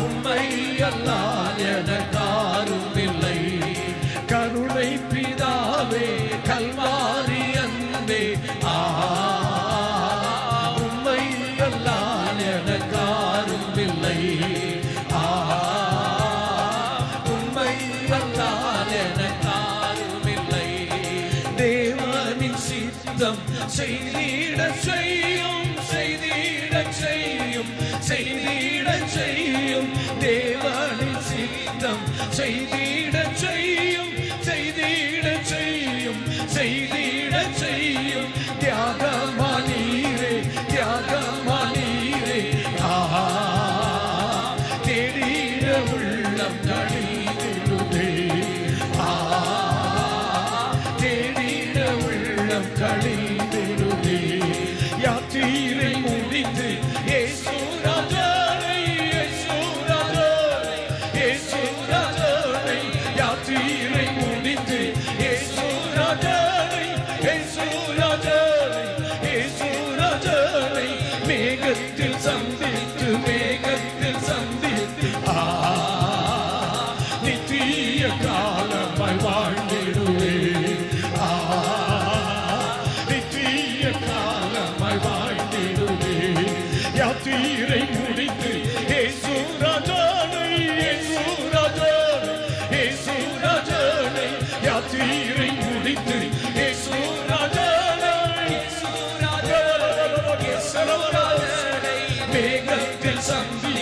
உம்மை அல்லால் எனக்காரும் இல்லை. கருணை பிதாவே கல்வாரி அன்பே, உம்மை அல்லால் எனக்காரும் இல்லை. உம்மை அல்லால் எனக்காரும் இல்லை. தேவனின் சித்தம் செய்திட செய்யும், செய்திட செய்யும், செய்திட செய்யும். தேவனின் சித்தம் செய்திட செய்யும், செய்திட செய்யும், செய்திட செய்யும். தியாகமானீரே, தியாகமானீரே, தேடிட உள்ளம் கழிந்திடுதே. தேடிட உள்ளம் கழிந்திடுதே. யாத்திரை முடிந்து இயேசு ராஜனை, இயேசு ராஜனை, இயேசு ராஜனை. யாத்திரை முடிந்து இயேசு ராஜனை, இயேசு ராஜனை, இயேசு ராஜனை. மேகத்தில் சந்தித்து, மேகத்தில் சந்தித்து, நித்திய காலமாய் வாழ்ந்திடுவே. நித்திய காலமாய் வாழ்ந்திடுவே. யாத்திரை முடித்து இயேசு ராஜனை, இயேசு ராஜனை, இயேசு ராஜனை. யாத்திரை முடித்து இயேசு ராஜனை, இயேசு ராஜனை, இயேசு ராஜனை. மேகத்தில் சந்தி